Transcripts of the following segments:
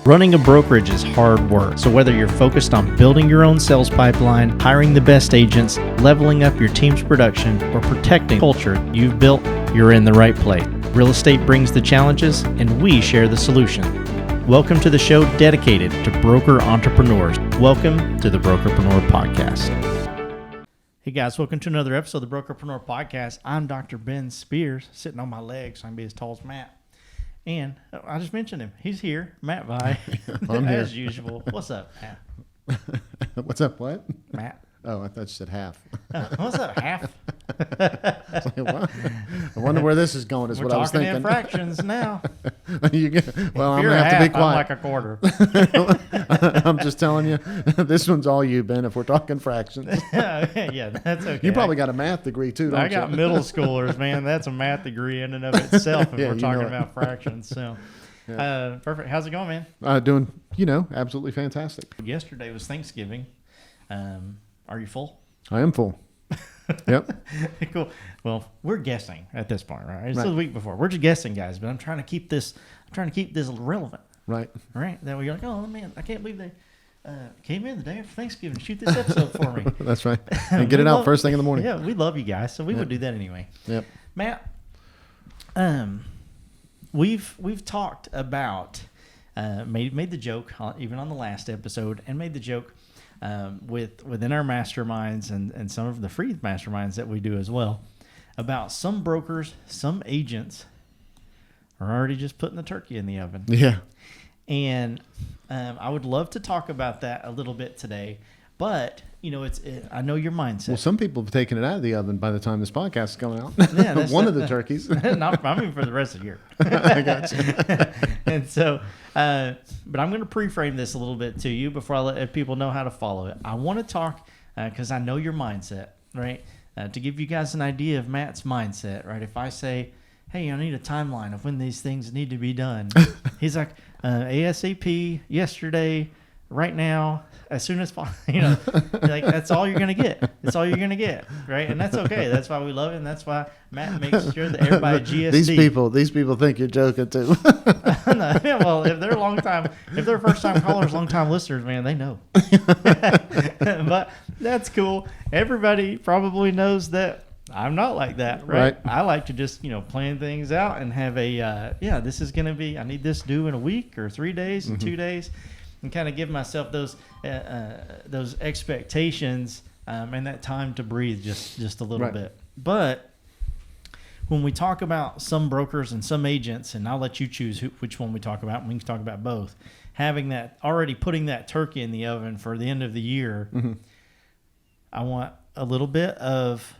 Running a brokerage is hard work, so whether you're focused on building your own sales pipeline, hiring the best agents, leveling up your team's production, or protecting the culture you've built, you're in the right place. Real estate brings the challenges, and we share the solution. Welcome to the show dedicated to broker entrepreneurs. Welcome to the Brokerpreneur Podcast. Hey guys, welcome to another episode of the Brokerpreneur Podcast. I'm Dr. Ben Spears, sitting on my legs so I can be as tall as Matt. And I just mentioned him. He's here, Matt Vi, I'm here. as usual. What's up, Matt? What's up, what? Matt. Oh, I thought you said half. What's up, half? I was like, what? I wonder where this is going, is We're what I was talking thinking. in fractions now. Well, I'm If going to you're have to be half, I'm like quiet. a quarter. I'm just telling you, this one's all you, Ben, if we're talking fractions. Yeah, that's okay. You probably got a math degree, too, don't I you? got middle schoolers, man. That's a math degree in and of itself if Yeah, we're you talking know it. about fractions. So, perfect. How's it going, man? Doing, absolutely fantastic. Yesterday was Thanksgiving. Are you full? I am full. Yep. Cool. Well, we're guessing at this point, right? It's Right. the week before. We're just guessing, guys. But I'm trying to keep this relevant, Right. right? That we're like, oh man, I can't believe they came in the day after Thanksgiving to shoot this episode for me. That's right. And get it out first thing in the morning. Yeah, we love you guys, so we would Yep. do that anyway. Yep. Matt, we've talked about made the joke even on the last episode, and made the joke within our masterminds and some of the free masterminds that we do as well, about some brokers, some agents are already just putting the turkey in the oven. Yeah. And I would love to talk about that a little bit today, but I know your mindset. Well, some people have taken it out of the oven by the time this podcast is coming out. Yeah, that's One of the turkeys. Not, I mean for the rest of the year. I got you. And so, but I'm going to pre-frame this a little bit to you before I let people know how to follow it. I want to talk, because I know your mindset, right? To give you guys an idea of Matt's mindset, right? If I say, hey, I need a timeline of when these things need to be done. He's like, ASAP, yesterday, right now, as soon as possible. Like that's all you're going to get. It's all you're going to get, right? And that's okay. That's why we love it, and that's why Matt makes sure that everybody at GSD. These people think you're joking too. No, well, if they're first time callers, long time listeners, man, they know. But that's cool. Everybody probably knows that I'm not like that, right? I like to just, plan things out and have this is going to be, I need this due in a week or 3 days and 2 days, and kind of give myself those expectations and that time to breathe just a little bit. But when we talk about some brokers and some agents, and I'll let you choose which one we talk about, and we can talk about both, having that, already putting that turkey in the oven for the end of the year, I want a little bit of,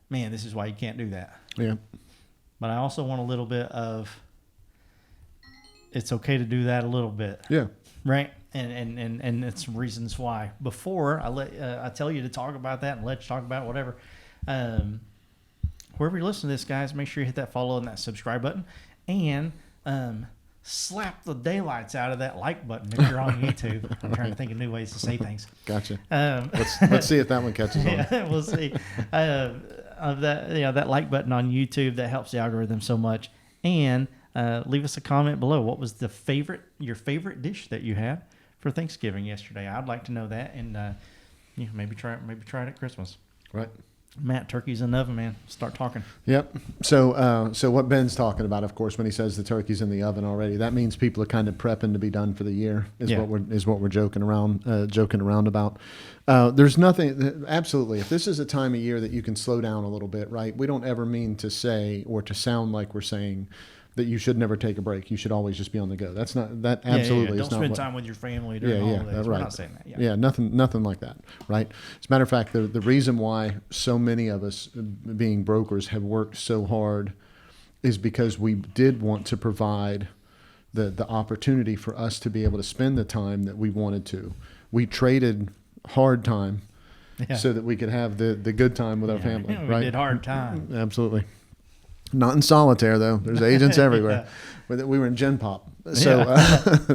man, this is why you can't do that. Yeah. But I also want a little bit of, it's okay to do that a little bit. Yeah. Right? And it's some reasons why. Before I tell you to talk about that and let you talk about whatever, wherever you listen to this, guys, make sure you hit that follow and that subscribe button, and slap the daylights out of that like button if you're on YouTube. I'm trying to think of new ways to say things. Gotcha. Let's see if that one catches on. Yeah, we'll see. Of that, that like button on YouTube, that helps the algorithm so much. And leave us a comment below. What was your favorite dish that you had for Thanksgiving yesterday? I'd like to know that, and maybe try it at Christmas. Right. Matt, turkey's in the oven, man. Start talking. Yep. So what Ben's talking about, of course, when he says the turkey's in the oven already, that means people are kind of prepping to be done for the year. What we're joking around about. There's nothing. Absolutely. If this is a time of year that you can slow down a little bit, right? We don't ever mean to say or to sound like we're saying that you should never take a break. You should always just be on the go. That's not that. Absolutely, Don't is not spend what, time with your family during holidays. right. We're not saying that. Yeah, nothing like that, right? As a matter of fact, the reason why so many of us, being brokers, have worked so hard is because we did want to provide the opportunity for us to be able to spend the time that we wanted to. We traded hard time so that we could have the good time with our family. We right? did hard time. Absolutely. Not in solitaire though. There's agents everywhere. We were in Gen Pop. So,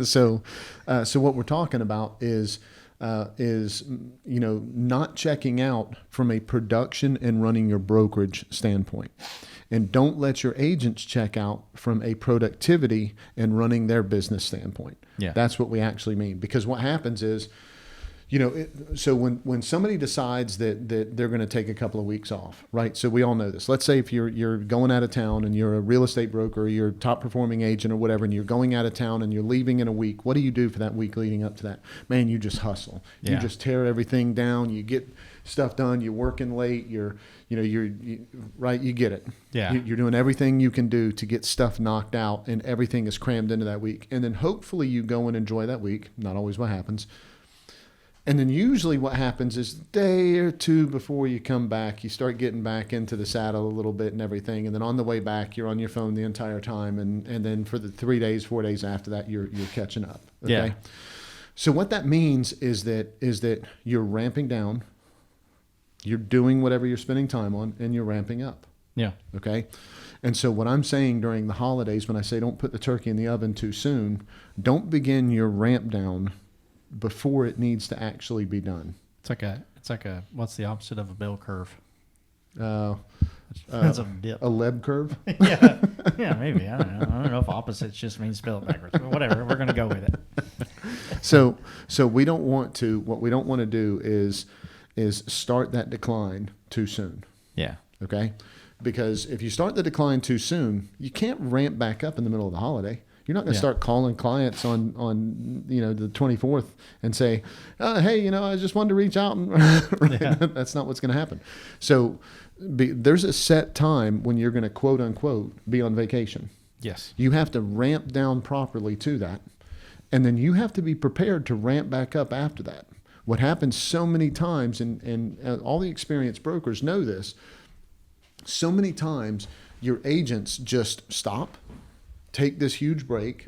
so what we're talking about is not checking out from a production and running your brokerage standpoint. And don't let your agents check out from a productivity and running their business standpoint. Yeah. That's what we actually mean. Because what happens is, so when somebody decides that they're going to take a couple of weeks off, right? So we all know this. Let's say if you're going out of town and you're a real estate broker, or you're a top performing agent or whatever, and you're going out of town and you're leaving in a week, what do you do for that week leading up to that? Man, you just hustle. Yeah. You just tear everything down. You get stuff done. You're working late. You're right. You get it. Yeah. You're doing everything you can do to get stuff knocked out, and everything is crammed into that week. And then hopefully you go and enjoy that week. Not always what happens. And then usually what happens is a day or two before you come back, you start getting back into the saddle a little bit and everything. And then on the way back, you're on your phone the entire time. And then for the 3 days, 4 days after that, you're catching up. Okay. Yeah. So what that means is that you're ramping down, you're doing whatever you're spending time on, and you're ramping up. Yeah. Okay. And so what I'm saying during the holidays, when I say don't put the turkey in the oven too soon, don't begin your ramp down before it needs to actually be done. It's like a what's the opposite of a bell curve? That's a dip. A Leb curve. yeah, maybe. I don't know if opposites just means spell it backwards, but whatever. We're going to go with it. So what we don't want to do is start that decline too soon. Yeah. Okay. Because if you start the decline too soon, you can't ramp back up in the middle of the holiday. You're not going to start calling clients on the 24th and say, hey, I just wanted to reach out. And right? Yeah. That's not what's going to happen. So there's a set time when you're going to, quote unquote, be on vacation. Yes. You have to ramp down properly to that. And then you have to be prepared to ramp back up after that. What happens so many times, and all the experienced brokers know this, so many times your agents just stop, take this huge break,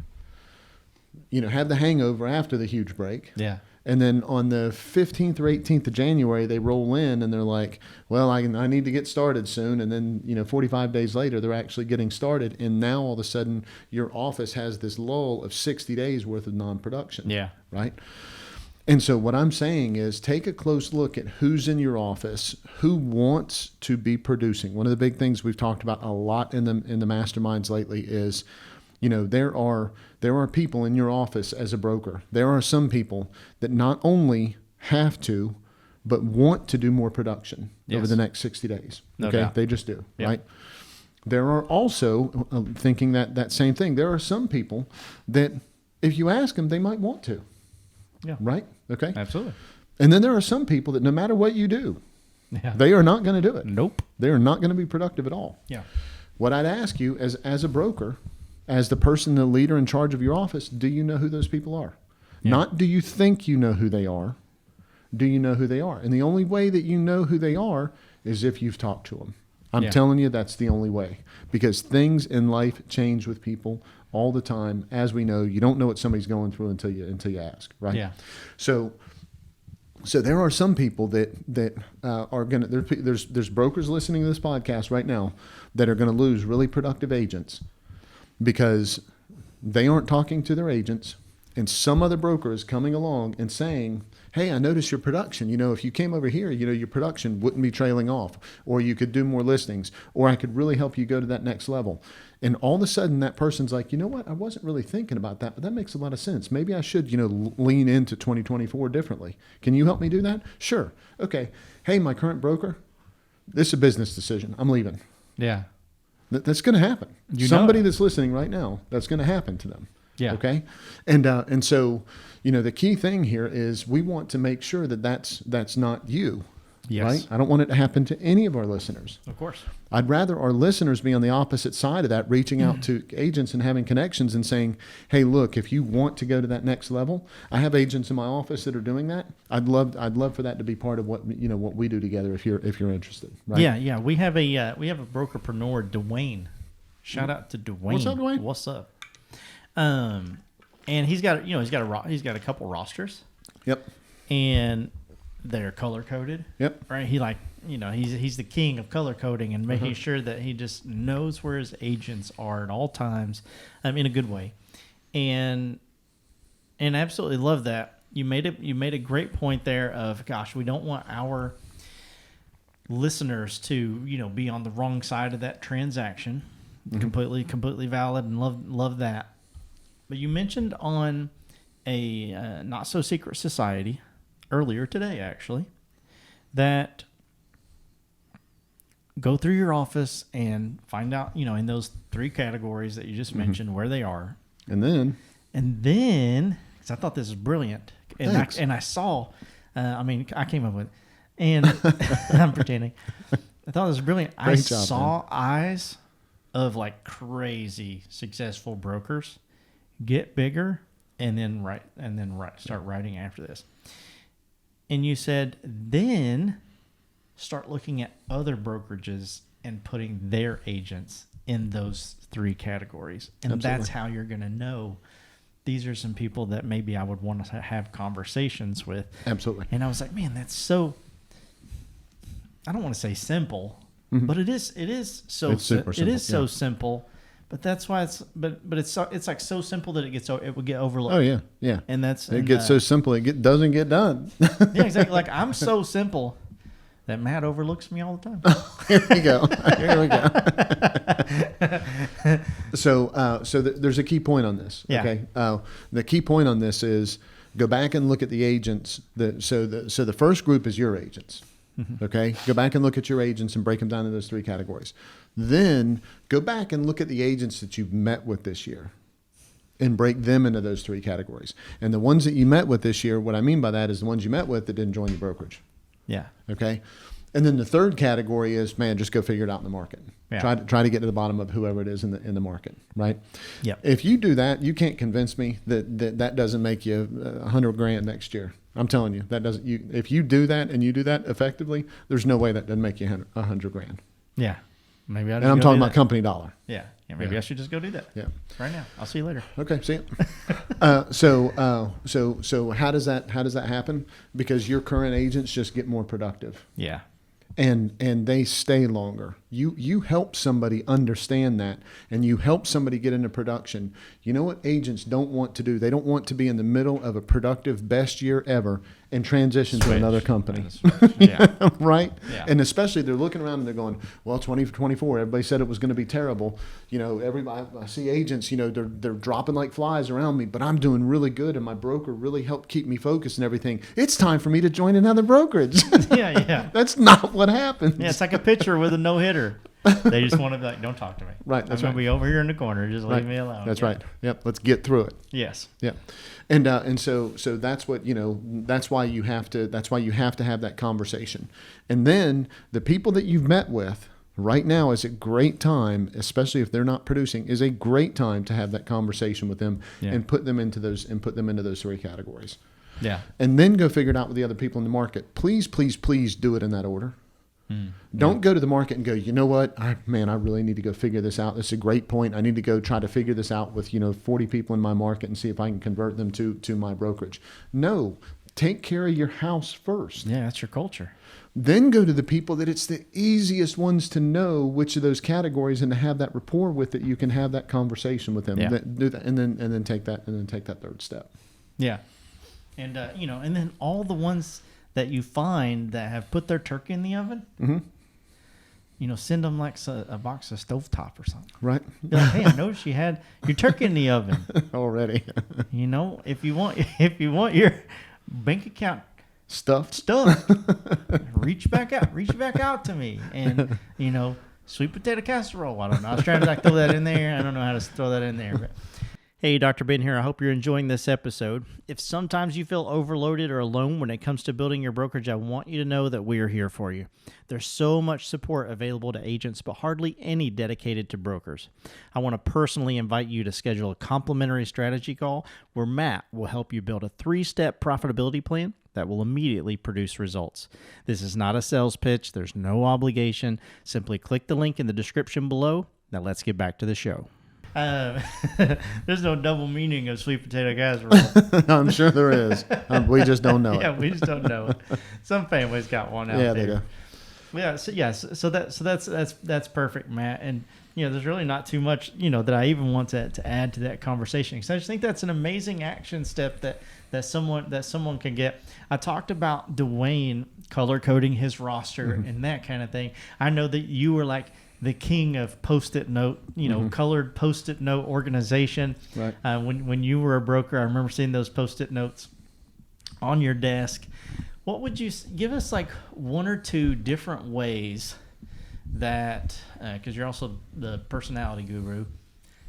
have the hangover after the huge break. Yeah. And then on the 15th or 18th of January, they roll in and they're like, well, I need to get started soon. And then, 45 days later, they're actually getting started. And now all of a sudden your office has this lull of 60 days worth of non-production. Yeah. Right. And so what I'm saying is take a close look at who's in your office, who wants to be producing. One of the big things we've talked about a lot in the masterminds lately is, there are people in your office as a broker. There are some people that not only have to, but want to do more production over the next 60 days. No okay. doubt. They just do. Yep. Right. There are also thinking that same thing. There are some people that if you ask them, they might want to. Yeah. Right. Okay. Absolutely. And then there are some people that no matter what you do, they are not going to do it. Nope. They are not going to be productive at all. Yeah. What I'd ask you as a broker, as the person, the leader in charge of your office, do you know who those people are? Yeah. Not do you think you know who they are. Do you know who they are? And the only way that you know who they are is if you've talked to them. I'm telling you, that's the only way, because things in life change with people all the time. As we know, you don't know what somebody's going through until you ask, right? Yeah. So there are some people that are going to, there's brokers listening to this podcast right now that are going to lose really productive agents because they aren't talking to their agents, and some other broker is coming along and saying, hey, I noticed your production. If you came over here, your production wouldn't be trailing off, or you could do more listings, or I could really help you go to that next level. And all of a sudden that person's like, you know what? I wasn't really thinking about that, but that makes a lot of sense. Maybe I should, lean into 2024 differently. Can you help me do that? Sure. Okay. Hey, my current broker, this is a business decision. I'm leaving. Yeah. That's going to happen. Somebody that's listening right now, that's going to happen to them. Yeah. Okay. And so, the key thing here is we want to make sure that that's not you. Yes. Right. I don't want it to happen to any of our listeners. Of course. I'd rather our listeners be on the opposite side of that, reaching out to agents and having connections and saying, hey, look, if you want to go to that next level, I have agents in my office that are doing that. I'd love for that to be part of what we do together if you're interested. Right? Yeah. We have a brokerpreneur, Dwayne. Shout out to Dwayne. What's up, Dwayne? What's up? And he's got a couple rosters. Yep. And they're color coded. Yep. Right. He's the king of color coding and making sure that he just knows where his agents are at all times, in a good way. And I absolutely love that. You made a great point there of, gosh, we don't want listeners to, be on the wrong side of that transaction. Completely valid, and love that. But you mentioned on a not so secret society earlier today, actually, that go through your office and find out, in those 3 categories that you just mentioned, where they are. And then, because I thought this was brilliant, and I saw, I came up with it, and I'm pretending. I thought it was brilliant. I saw eyes of like crazy successful brokers get bigger and then start writing after this. And you said, then start looking at other brokerages and putting their agents in those 3 categories. And Absolutely. That's how you're going to know these are some people that maybe I would want to have conversations with. Absolutely. And I was like, man, that's so, I don't want to say simple, but it is so, it's super simple. It is so simple. But that's why it's like so simple that it would get overlooked. Oh yeah, yeah. And it gets so simple doesn't get done. Yeah, exactly. Like I'm so simple that Matt overlooks me all the time. Here we go. So there's a key point on this. Yeah. Okay. The key point on this is go back and look at the agents. So the first group is your agents. Okay. Go back and look at your agents and break them down into those 3 categories. Then go back and look at the agents that you've met with this year and break them into those 3 categories. And the ones that you met with this year, what I mean by that is the ones you met with that didn't join your brokerage. Yeah. Okay. And then the third category is, man, just go figure it out in the market. Yeah. Try to get to the bottom of whoever it is in the market, right? Yeah. If you do that, you can't convince me that doesn't make you $100,000 next year. I'm telling you, that doesn't. If you do that and you do that effectively, there's no way that doesn't make you $100,000. Yeah. Maybe and I'm talking about company dollar. Yeah. Maybe I should just go do that. Yeah. Right now. I'll see you later. Okay. See you. So how does that happen? Because your current agents just get more productive. Yeah. And they stay longer. You help somebody understand that, and you help somebody get into production. You know what agents don't want to do? They don't want to be in the middle of a productive best year ever and transition to another company. Yeah. Right? Yeah. And especially they're looking around and they're going, well, 2024, everybody said it was going to be terrible. Everybody, I see agents, they're dropping like flies around me, but I'm doing really good and my broker really helped keep me focused and everything. It's time for me to join another brokerage. Yeah. That's not what happens. Yeah, it's like a pitcher with a no-hitter. They just want to be like, don't talk to me. Right. That's I'm going to be over here in the corner. Just leave me alone. That's right. Yep. Let's get through it. Yes. Yeah. And so that's what, that's why you have to have that conversation. And then the people that you've met with right now is a great time, especially if they're not producing, is a great time to have that conversation with them and put them into those 3 categories. Yeah. And then go figure it out with the other people in the market. Please, please, please do it in that order. Don't go to the market and go, you know what, I really need to go figure this out. That's a great point. I need to go try to figure this out with, 40 people in my market and see if I can convert them to my brokerage. No, take care of your house first. Yeah, that's your culture. Then go to the people that it's the easiest ones to know which of those categories and to have that rapport with that you can have that conversation with them. Yeah. Do that, and then take that 3rd step. Yeah. And and then all the ones that you find that have put their turkey in the oven, send them like a box of stovetop or something. Right. Be like, hey, I noticed you had your turkey in the oven already. If you want your bank account stuffed, reach back out to me. And sweet potato casserole. I don't know. I was trying to throw that in there. I don't know how to throw that in there. But. Hey, Dr. Ben here. I hope you're enjoying this episode. If sometimes you feel overloaded or alone when it comes to building your brokerage, I want you to know that we are here for you. There's so much support available to agents, but hardly any dedicated to brokers. I want to personally invite you to schedule a complimentary strategy call where Matt will help you build a 3-step profitability plan that will immediately produce results. This is not a sales pitch. There's no obligation. Simply click the link in the description below. Now let's get back to the show. There's no double meaning of sweet potato casserole. I'm sure there is. We just don't know it. Yeah, we just don't know it. Some families got one out there. Yeah, they do. Yeah, so that's perfect, Matt. And there's really not too much, that I even want to add to that conversation. Because I just think that's an amazing action step that someone can get. I talked about Dwayne color coding his roster and that kind of thing. I know that you were like the king of Post-it note, colored Post-it note organization. Right. When you were a broker, I remember seeing those Post-it notes on your desk. What would you give us, like one or two different ways that, because you're also the personality guru,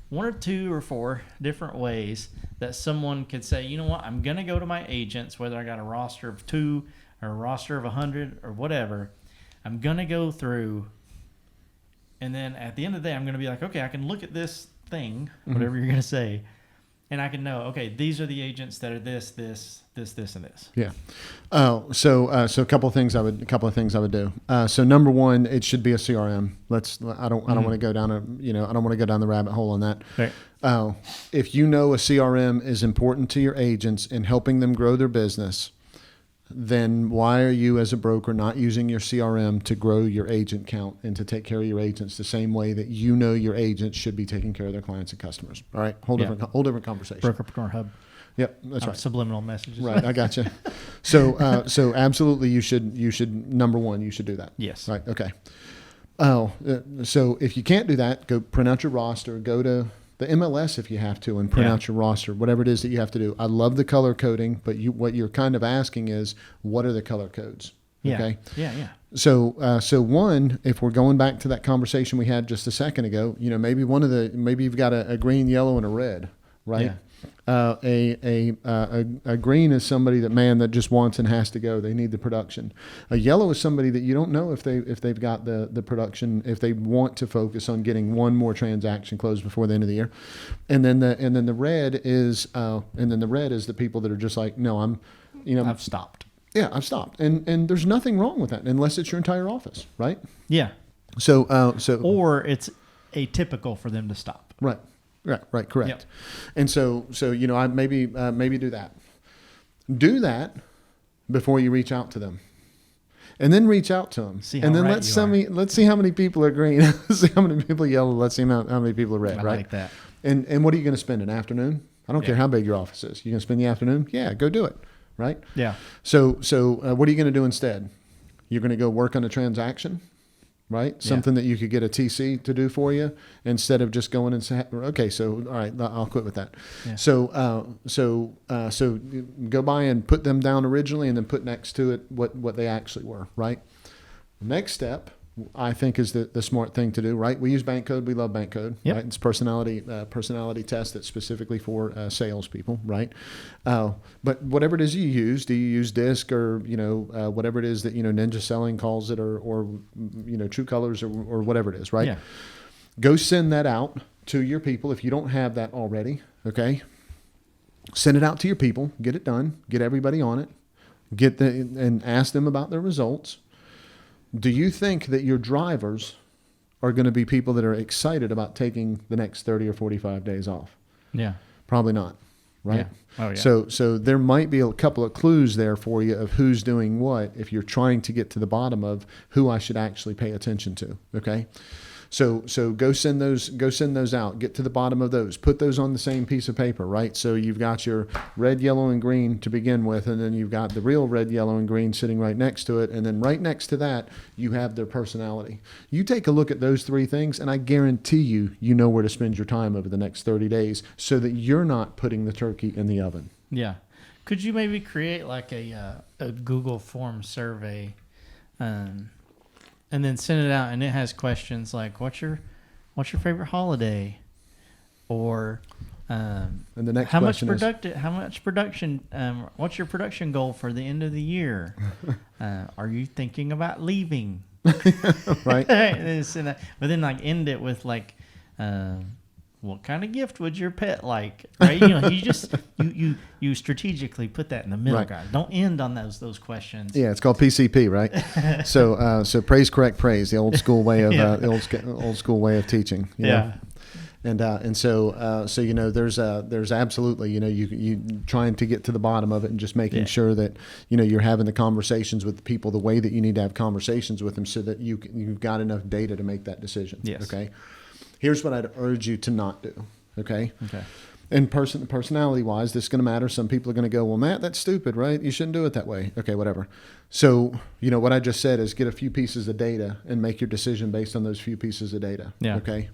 one or two or four different ways that someone could say, you know what, I'm going to go to my agents, whether I got a roster of 2 or a roster of 100 or whatever, I'm going to go through, and then at the end of the day, I'm going to be like, okay, I can look at this thing, whatever you're going to say, and I can know, okay, these are the agents that are this, and this. Yeah. So a couple of things I would do. So number one, it should be a CRM. I don't want to go down I don't want to go down the rabbit hole on that. Right. If you know a CRM is important to your agents in helping them grow their business, then why are you as a broker not using your CRM to grow your agent count and to take care of your agents the same way that your agents should be taking care of their clients and customers? All right, whole different conversation. Brokerpreneur Hub. Yep, that's right. Subliminal messages. Right, I got you. So absolutely, you should number one, you should do that. Yes. Right. Okay. So if you can't do that, go print out your roster. Go to the MLS if you have to and print out your roster, whatever it is that you have to do. I love the color coding, but what you're kind of asking is, what are the color codes? Yeah. Okay. Yeah. So one, if we're going back to that conversation we had just a second ago, maybe maybe you've got a green, yellow, and a red, right? Yeah. A green is somebody that just wants and has to go. They need the production. A yellow is somebody that you don't know if they've got the production, if they want to focus on getting one more transaction closed before the end of the year. And then the red is the people that are just like, no, I've stopped. Yeah, I've stopped. And there's nothing wrong with that unless it's your entire office, right? Yeah. So or it's atypical for them to stop. Right. Right, correct. Yep. And so I maybe do that. Do that before you reach out to them, and then reach out to them, See how and then right let's see how many people are green, let's see how many people are yellow, let's see how many people are red. I right? like that. And what are you going to spend an afternoon? I don't care how big your office is. You're going to spend the afternoon? Yeah, go do it. Right. Yeah. So what are you going to do instead? You're going to go work on a transaction. Right? Something that you could get a TC to do for you instead of just going and say, okay, so, all right, I'll quit with that. Yeah. So go by and put them down originally and then put next to it what they actually were, right? Next step, I think, is the smart thing to do, right? We use bank code. We love bank code, right? It's personality test that's specifically for salespeople, right? But whatever it is you use, do you use DISC or, whatever it is that, Ninja Selling calls it or True Colors or whatever it is, right? Yeah. Go send that out to your people if you don't have that already, okay? Send it out to your people, get it done, get everybody on it, and ask them about their results. Do you think that your drivers are going to be people that are excited about taking the next 30 or 45 days off? Yeah. Probably not, right? Yeah. Oh, yeah. So there might be a couple of clues there for you of who's doing what if you're trying to get to the bottom of who I should actually pay attention to, okay? So go send those out. Get to the bottom of those. Put those on the same piece of paper, right? So you've got your red, yellow, and green to begin with, and then you've got the real red, yellow, and green sitting right next to it, and then right next to that, you have their personality. You take a look at those three things, and I guarantee you know where to spend your time over the next 30 days so that you're not putting the turkey in the oven. Yeah. Could you maybe create like a Google form survey and then send it out, and it has questions like, "What's your favorite holiday?" Or and the next how much production? What's your production goal for the end of the year? Are you thinking about leaving? Right. But then like end it with like, what kind of gift would your pet like? Right? You strategically put that in the middle, guys. Don't end on those questions. Yeah, it's called PCP, right? So praise, correct, praise, the old school way of old school way of teaching. Yeah. And so there's absolutely you trying to get to the bottom of it and just making sure that you're having the conversations with the people the way that you need to have conversations with them so that you've got enough data to make that decision. Yes. Okay. Here's what I'd urge you to not do. Okay. Okay. And personality wise, this is going to matter. Some people are going to go, well, Matt, that's stupid, right? You shouldn't do it that way. Okay, whatever. So, what I just said is get a few pieces of data and make your decision based on those few pieces of data. Yeah. Okay.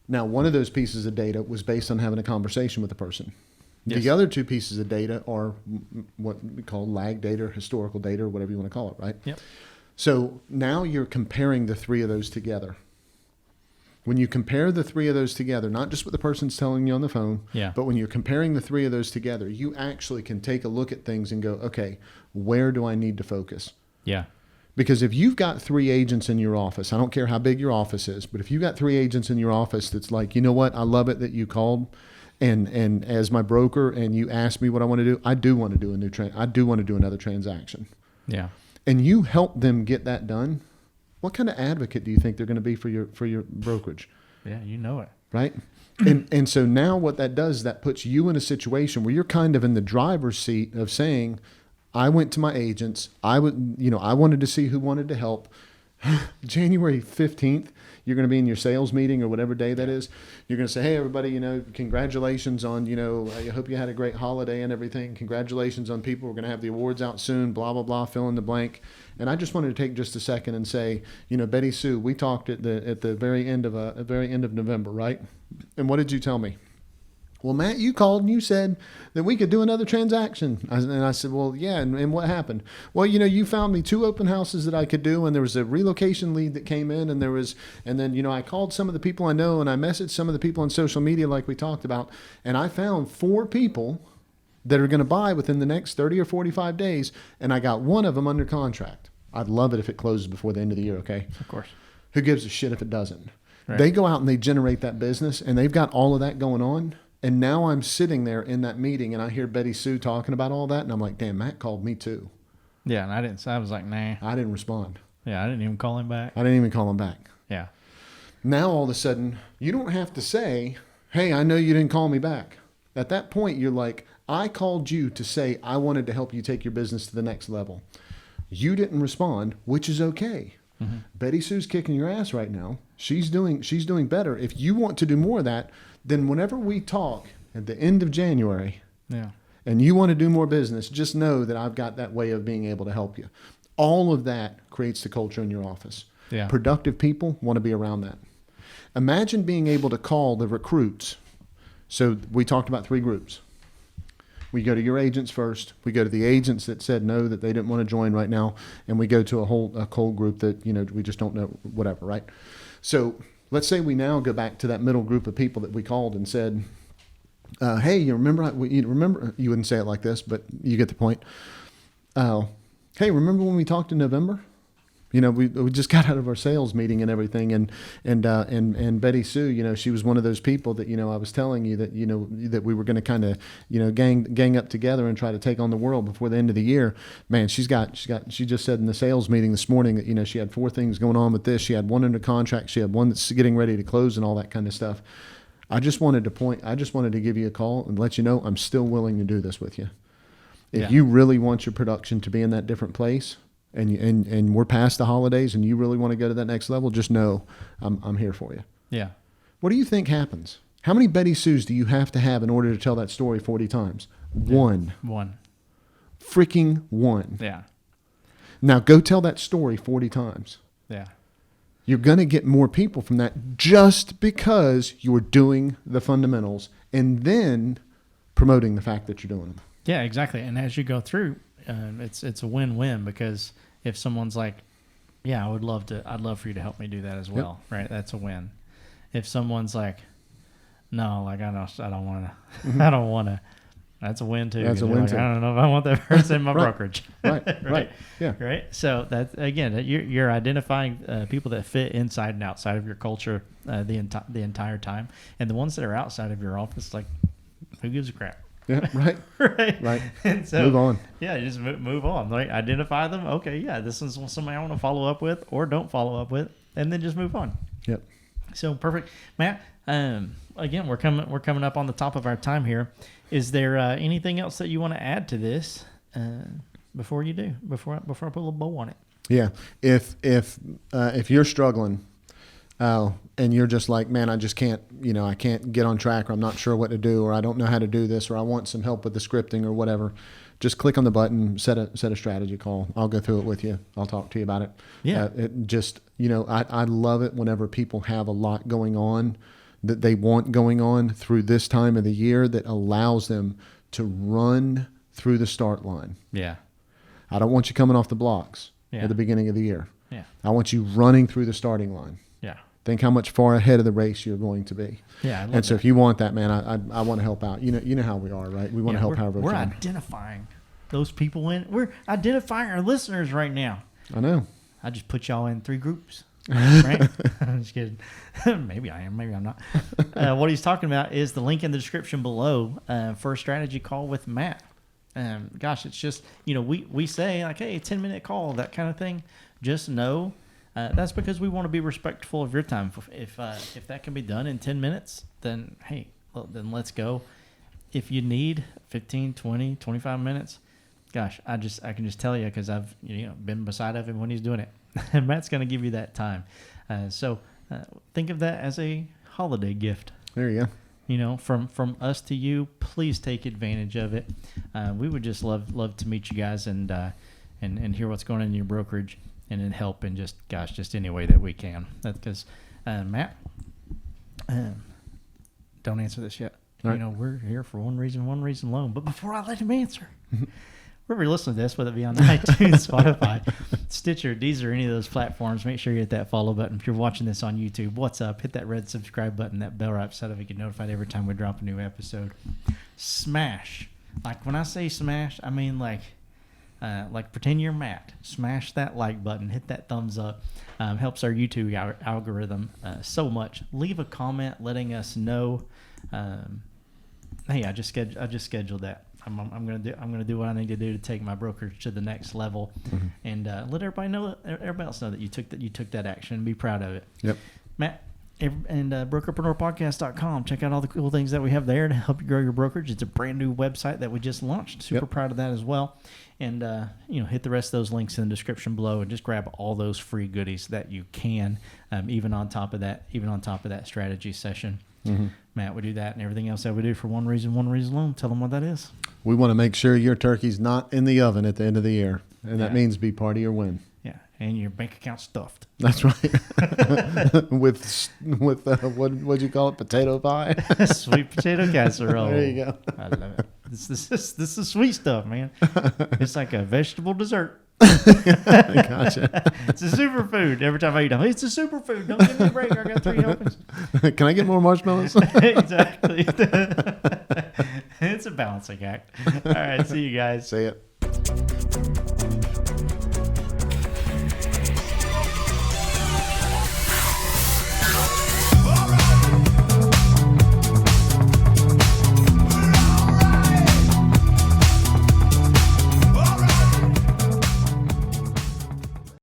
Now, one of those pieces of data was based on having a conversation with the person. Yes. The other two pieces of data are what we call lag data, or historical data, or whatever you want to call it, right? Yep. So now you're comparing the three of those together. When you compare the three of those together, not just what the person's telling you on the phone, but when you're comparing the three of those together, you actually can take a look at things and go, okay, where do I need to focus? Yeah. Because if you've got 3 agents in your office, I don't care how big your office is, but if you've got 3 agents in your office that's like, you know what, I love it that you called and as my broker and you asked me what I want to do, I do want to do I do want to do another transaction. Yeah. And you help them get that done. What kind of advocate do you think they're going to be for your brokerage? Yeah, you know it. Right? And so now what that does is that puts you in a situation where you're kind of in the driver's seat of saying, I went to my agents. I wanted to see who wanted to help. January 15th, you're going to be in your sales meeting or whatever day that is. You're going to say, hey, everybody, congratulations on, I hope you had a great holiday and everything. Congratulations on people. We're going to have the awards out soon, blah, blah, blah, fill in the blank. And I just wanted to take just a second and say, Betty Sue, we talked at the very end of November, right? And what did you tell me? Well, Matt, you called and you said that we could do another transaction. And I said, well, yeah. And what happened? Well, you found me 2 open houses that I could do. And there was a relocation lead that came in and then, I called some of the people I know and I messaged some of the people on social media like we talked about. And I found 4 people that are going to buy within the next 30 or 45 days. And I got one of them under contract. I'd love it if it closes before the end of the year. Okay. Of course. Who gives a shit if it doesn't? Right. They go out and they generate that business and they've got all of that going on. And now I'm sitting there in that meeting and I hear Betty Sue talking about all that. And I'm like, damn, Matt called me too. Yeah. And I was like, nah. I didn't respond. Yeah. I didn't even call him back. I didn't even call him back. Yeah. Now all of a sudden, you don't have to say, hey, I know you didn't call me back. At that point, you're like, I called you to say I wanted to help you take your business to the next level. You didn't respond, which is okay. Mm-hmm. Betty Sue's kicking your ass right now. She's doing better. If you want to do more of that, then whenever we talk at the end of January, and you want to do more business, just know that I've got that way of being able to help you. All of that creates the culture in your office. Yeah. Productive people want to be around that. Imagine being able to call the recruits. So we talked about 3 groups. We go to your agents first. We go to the agents that said no, that they didn't want to join right now. And we go to a cold group that, we just don't know, whatever, right? So let's say we now go back to that middle group of people that we called and said, hey, you remember, you wouldn't say it like this, but you get the point. Hey, remember when we talked in November? We just got out of our sales meeting and everything, and Betty Sue, she was one of those people that I was telling you that that we were going to kind of gang up together and try to take on the world before the end of the year. Man, she just said in the sales meeting this morning that she had 4 things going on with this. She had 1 under contract. She had 1 that's getting ready to close and all that kind of stuff. I just wanted to give you a call and let you know I'm still willing to do this with you. If you really want your production to be in that different place. And we're past the holidays and you really want to go to that next level, just know I'm here for you. Yeah. What do you think happens? How many Betty Sues do you have to have in order to tell that story 40 times? 1. 1. Freaking 1. Yeah. Now go tell that story 40 times. Yeah. You're going to get more people from that just because you're doing the fundamentals and then promoting the fact that you're doing them. Yeah, exactly. And as you go through, it's a win-win, because if someone's like, yeah, I'd love for you to help me do that as well. Yep. Right. That's a win. If someone's like, no, like I don't want to, I don't want to, that's a win too. That's a win too. I don't know if I want that person in my brokerage. Right. Yeah. Right. So that's, again, you're identifying people that fit inside and outside of your culture the entire time. And the ones that are outside of your office, like, who gives a crap? Yeah, right. Right. And so, move on. Yeah, you just move on. Like, identify them. Okay, yeah, this is somebody I want to follow up with or don't follow up with, and then just move on. Yep. So perfect, Matt. Again, we're coming up on the top of our time here. Is there anything else that you want to add to this before I put a little bow on it? Yeah. If you're struggling, and you're just like, man, I just can't, I can't get on track, or I'm not sure what to do, or I don't know how to do this, or I want some help with the scripting or whatever, just click on the button, set a strategy call. I'll go through it with you. I'll talk to you about it. Yeah. I love it whenever people have a lot going on that they want going on through this time of the year that allows them to run through the start line. Yeah. I don't want you coming off the blocks Yeah. at the beginning of the year. Yeah. I want you running through the starting line. Yeah. Think how much far ahead of the race you're going to be. Yeah. I love And so that. if you want that, man, I want to help out. You know how we are, right? We want to help however we We're can. identifying those people we're identifying our listeners right now. I know. I just put y'all in 3 groups. Right? I'm just kidding. Maybe I am. Maybe I'm not. What he's talking about is the link in the description below for a strategy call with Matt. Gosh, it's just, we say like, hey, 10-minute call, that kind of thing. Just know that's because we want to be respectful of your time. If that can be done in 10 minutes, then hey, then let's go. If you need 15, 20, 25 minutes, gosh, I can just tell you because I've been beside of him when he's doing it. And Matt's going to give you that time. So think of that as a holiday gift. There you go. From us to you, please take advantage of it. We would just love to meet you guys and hear what's going on in your brokerage and then help in just any way that we can. That's because Matt, don't answer this yet. Right. We're here for one reason alone. But before I let him answer, wherever you listen to this, whether it be on iTunes, Spotify, Stitcher, Deezer, any of those platforms, make sure you hit that follow button. If you're watching this on YouTube, what's up? Hit that red subscribe button, that bell right beside it. You get notified every time we drop a new episode. Smash. Like when I say smash, I mean like pretend you're Matt. Smash that like button. Hit that thumbs up. Helps our YouTube algorithm so much. Leave a comment letting us know. Hey, I just scheduled that. I'm gonna do what I need to do to take my brokerage to the next level, and let everybody else know that you took that action and be proud of it. Yep. Matt, and brokerpreneurpodcast.com. Check out all the cool things that we have there to help you grow your brokerage. It's a brand new website that we just launched. Super proud of that as well. And hit the rest of those links in the description below and just grab all those free goodies that you can, even on top of that strategy session. Matt, we do that and everything else that we do for one reason alone. Tell them what that is. We want to make sure your turkey's not in the oven at the end of the year, and that means be part of your win. Yeah, and your bank account stuffed. That's right. with what'd you call it? Potato pie. Sweet potato casserole. There you go. I love it. This is sweet stuff, man. It's like a vegetable dessert. Gotcha. It's a superfood. Every time I eat them, it's a superfood. Don't give me a break. I got 3 helpings. Can I get more marshmallows? Exactly. It's a balancing act. All right. See you guys. See ya.